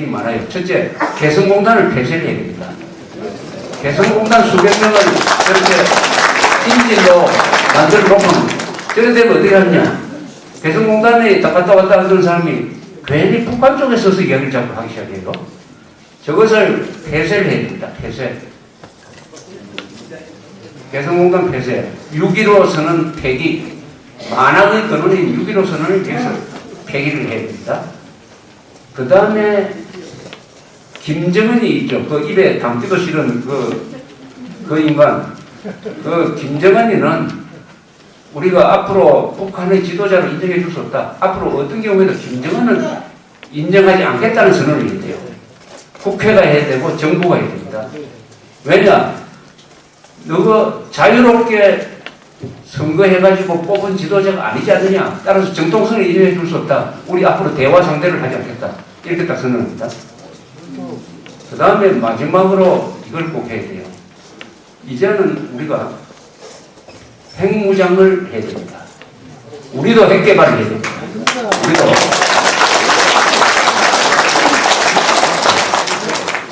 일이 많아요. 첫째, 개성공단을 폐쇄를 해야 됩니다. 개성공단 수백 명을 저렇게 인질로 만들어 놓으면 저래 되면 어떻게 하느냐. 개성공단에 갔다 왔다 하던 사람이 괜히 북한 쪽에 서서 이야기를 자꾸 하기 시작해요. 저것을 폐쇄를 해야 됩니다. 폐쇄. 개성공단 폐쇄. 6.15 선언 폐기. 만학의 근원인 6.15 선언을 위해서 폐기를 해야 됩니다. 그 다음에 김정은이 있죠. 그 입에 담기도 싫은 그 인간. 그 김정은이는 우리가 앞으로 북한의 지도자로 인정해 줄 수 없다. 앞으로 어떤 경우에도 김정은은 인정하지 않겠다는 선언을 해야 돼요. 국회가 해야 되고 정부가 해야 됩니다. 왜냐? 너가 자유롭게 선거해가지고 뽑은 지도자가 아니지 않느냐. 따라서 정통성을 인정해 줄 수 없다. 우리 앞으로 대화 상대를 하지 않겠다. 이렇게 딱 선언합니다. 그 다음에 마지막으로 이걸 꼭 해야 돼요. 이제는 우리가 핵무장을 해야 됩니다. 우리도 핵개발을 해야 됩니다. 우리도.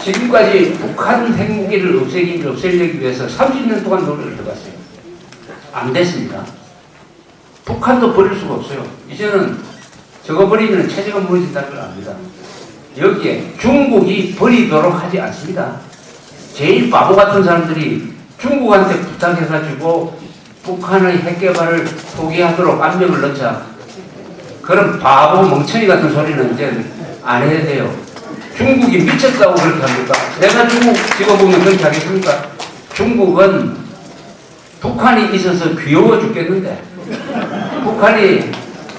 지금까지 북한 핵무기를 없애려기 위해서 30년 동안 노력을 해봤어요. 안 됐습니다. 북한도 버릴 수가 없어요. 이제는 저거 버리면 체제가 무너진다는 걸 압니다. 여기에 중국이 버리도록 하지 않습니다. 제일 바보 같은 사람들이 중국한테 부탁해가지고 북한의 핵개발을 포기하도록 압력을 넣자. 그런 바보 멍청이 같은 소리는 이제 안 해야 돼요. 중국이 미쳤다고 그렇게 합니까? 내가 중국 찍어보면 그렇게 하겠습니까? 중국은 북한이 있어서 귀여워 죽겠는데 북한이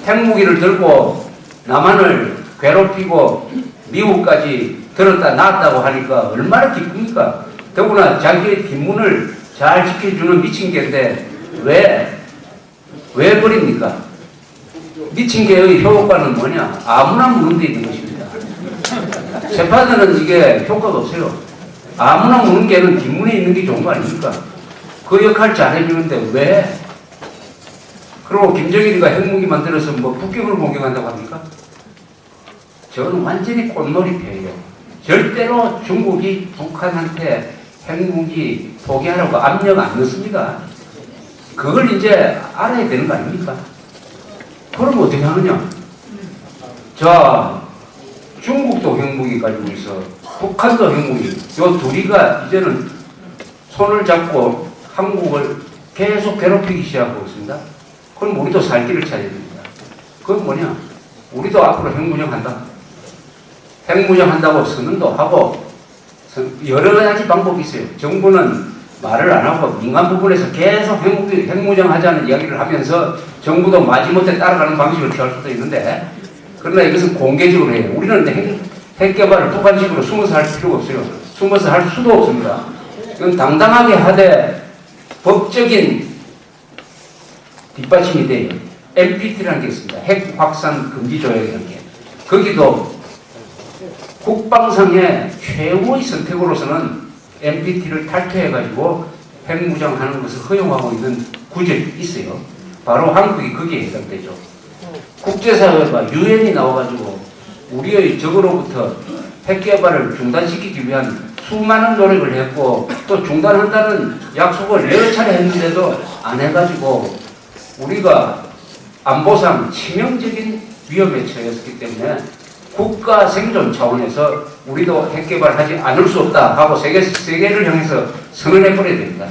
핵무기를 들고 남한을 괴롭히고 미국까지 들었다 놨다고 하니까 얼마나 기쁩니까? 더구나 자기의 뒷문을 잘 지켜주는 미친 개인데 왜 버립니까? 미친 개의 효과는 뭐냐? 아무나 무는 데 있는 것입니다. 세파드는 이게 효과가 없어요. 아무나 무는 개는 뒷문에 있는 게 좋은 거 아닙니까? 그 역할 잘해주는데 왜? 그리고 김정일이가 핵무기 만들어서 뭐 북경을 공격한다고 합니까? 저는 완전히 꽃놀이표예요. 절대로 중국이 북한한테 핵무기 포기하라고 압력 안 넣습니다. 그걸 이제 알아야 되는 거 아닙니까? 그럼 어떻게 하느냐? 자, 중국도 핵무기 가지고 있어. 북한도 핵무기. 요 둘이가 이제는 손을 잡고 한국을 계속 괴롭히기 시작하고 있습니다. 그럼 우리도 살 길을 찾아야 됩니다. 그건 뭐냐? 우리도 앞으로 핵무장한다. 핵무장한다고 선언도 하고 여러 가지 방법이 있어요. 정부는 말을 안 하고 민간 부분에서 계속 핵무장하자는 이야기를 하면서 정부도 마지못해 따라가는 방식을 취할 수도 있는데 그러나 이것은 공개적으로 해요. 우리는 핵개발을 북한식으로 숨어서 할 필요가 없어요. 숨어서 할 수도 없습니다. 이건 당당하게 하되 법적인 뒷받침이 돼요. NPT라는 게 있습니다. 핵 확산 금지 조약이라는 게. 거기도 국방상의 최고의 선택으로서는 NPT를 탈퇴해가지고 핵무장하는 것을 허용하고 있는 구절이 있어요. 바로 한국이 거기에 해당되죠. 국제사회가 유엔이 나와가지고 우리의 적으로부터 핵개발을 중단시키기 위한 수많은 노력을 했고 또 중단한다는 약속을 여러 차례 했는데도 안 해가지고 우리가 안보상 치명적인 위험에 처했기 때문에 국가 생존 차원에서 우리도 핵개발하지 않을 수 없다 하고 세계를 향해서 선언해버려야 됩니다.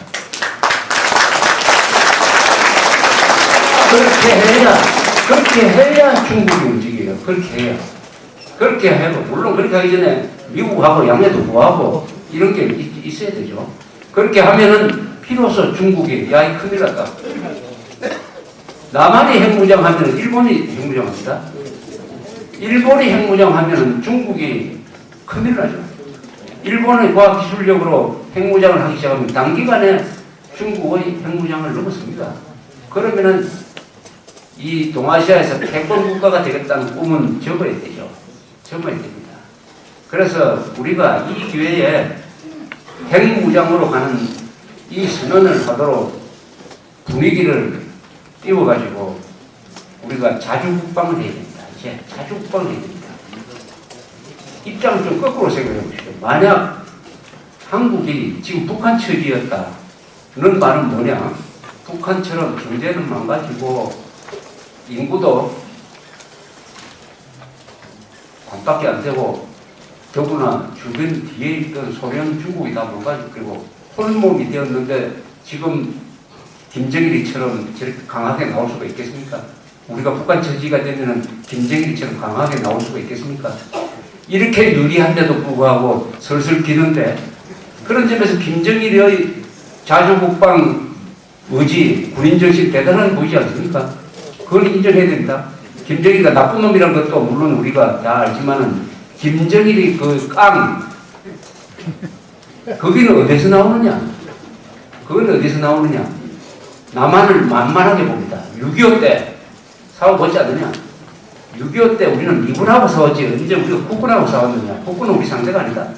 그렇게 해야 중국이 움직여요. 그렇게 해요. 물론 그렇게 하기 전에 미국하고 양해도 구하고 이런 게 있어야 되죠. 그렇게 하면은 비로소 중국이 야, 이 큰일 났다. 남한이 핵무장하면 일본이 핵무장합니다. 일본이 핵무장하면 중국이 큰일 나죠. 일본의 과학기술력으로 핵무장을 하기 시작하면 단기간에 중국의 핵무장을 넘었습니다. 그러면은 이 동아시아에서 패권 국가가 되겠다는 꿈은 접어야 되죠. 접어야 됩니다. 그래서 우리가 이 기회에 핵무장으로 가는 이 선언을 하도록 분위기를 띄워가지고 우리가 자주국방을 해야 됩니다. 이제 자주국방을 해야 됩니다. 입장을 좀 거꾸로 생각해 보시죠. 만약 한국이 지금 북한 처지였다는 말은 뭐냐? 북한처럼 경제는 망가지고 인구도 반밖에 안 되고 더구나 주변 뒤에 있던 소련, 중국이 다 망가지고 홀몸이 되었는데 지금 김정일이처럼 저렇게 강하게 나올 수가 있겠습니까? 우리가 북한 처지가 되면은 김정일이처럼 강하게 나올 수가 있겠습니까? 이렇게 유리한데도 불구하고 슬슬 기는데 그런 점에서 김정일의 자주국방 의지, 군인정신 대단한 보이지 않습니까? 그걸 인정해야 됩니다. 김정일이가 나쁜 놈이라는 것도 물론 우리가 다 알지만은 김정일이 그 거기는 어디서 나오느냐? 그건 어디서 나오느냐? 남한을 만만하게 봅니다. 6.25 때 싸워보지 않느냐? 6.25 때 우리는 미군하고 싸웠지 언제 우리가 국군하고 싸웠느냐? 국군은 우리 상대가 아니다.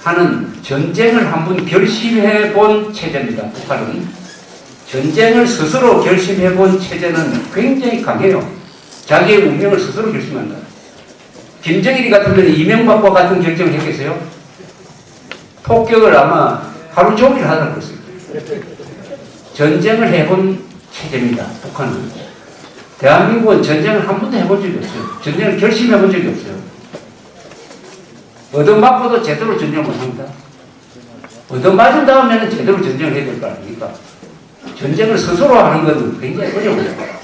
하는 전쟁을 한번 결심해 본 체제입니다. 북한은. 전쟁을 스스로 결심해 본 체제는 굉장히 강해요. 자기의 운명을 스스로 결심한다. 김정일이 같으면 이명박과 같은 결정을 했겠어요? 폭격을 아마 하루 종일 하다고 그랬어요. 전쟁을 해본 체제입니다. 북한은. 대한민국은 전쟁을 한 번도 해본 적이 없어요. 전쟁을 결심해 본 적이 없어요. 얻어맞고도 제대로 전쟁을 못합니다. 얻어맞은 다음에는 제대로 전쟁을 해야 될 거 아닙니까? 전쟁을 스스로 하는 것은 굉장히 어려워요.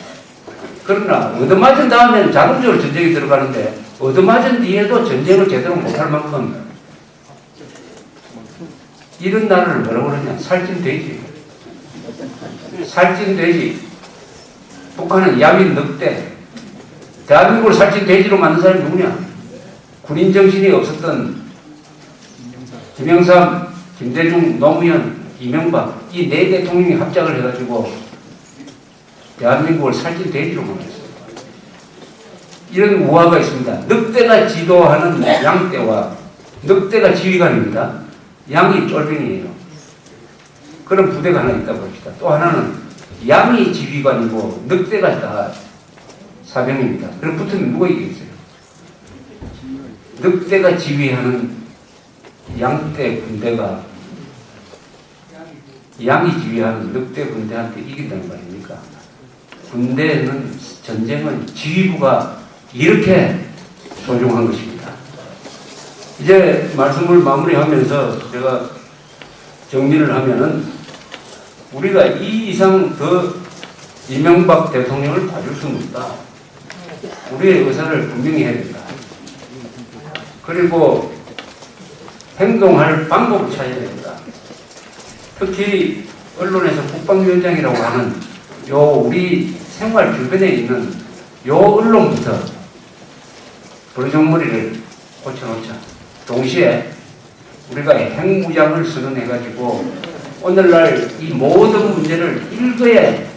그러나 얻어맞은 다음에는 자동적으로 전쟁이 들어가는데 얻어맞은 뒤에도 전쟁을 제대로 못할 만큼 이런 나라를 뭐라고 그러냐? 살찐 돼지. 살찐 돼지. 북한은 야민 늑대. 대한민국을 살찐 돼지로 만든 사람이 누구냐? 군인 정신이 없었던 김영삼, 김대중, 노무현, 이명박 이 네 대통령이 합작을 해가지고 대한민국을 살찐 돼지로 만들었어요. 이런 우화가 있습니다. 늑대가 지도하는 양떼와 늑대가 지휘관입니다. 양이 쫄병이에요. 그런 부대가 하나 있다고 봅시다. 또 하나는 양이 지휘관이고 늑대가 다 사병입니다. 그럼 붙으면 누가 이기겠어요? 늑대가 지휘하는 양떼 군대가 양이 지휘하는 늑대 군대한테 이긴다는 거 아닙니까? 군대는 전쟁은 지휘부가 이렇게 소중한 것입니다. 이제 말씀을 마무리하면서 제가 정리를 하면은 우리가 이 이상 더 이명박 대통령을 봐줄 수는 없다. 우리의 의사를 분명히 해야 된다. 그리고 행동할 방법을 찾아야 된다. 특히 언론에서 국방위원장이라고 하는 요 우리 생활 주변에 있는 요 언론부터 버르장머리를 고쳐놓자. 동시에 우리가 핵무장을 선언해가지고 오늘날 이 모든 문제를 일거에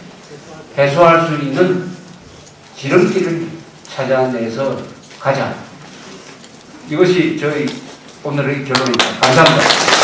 해소할 수 있는 지름길을 찾아내서 가자. 이것이 저희 오늘의 결론입니다. 감사합니다.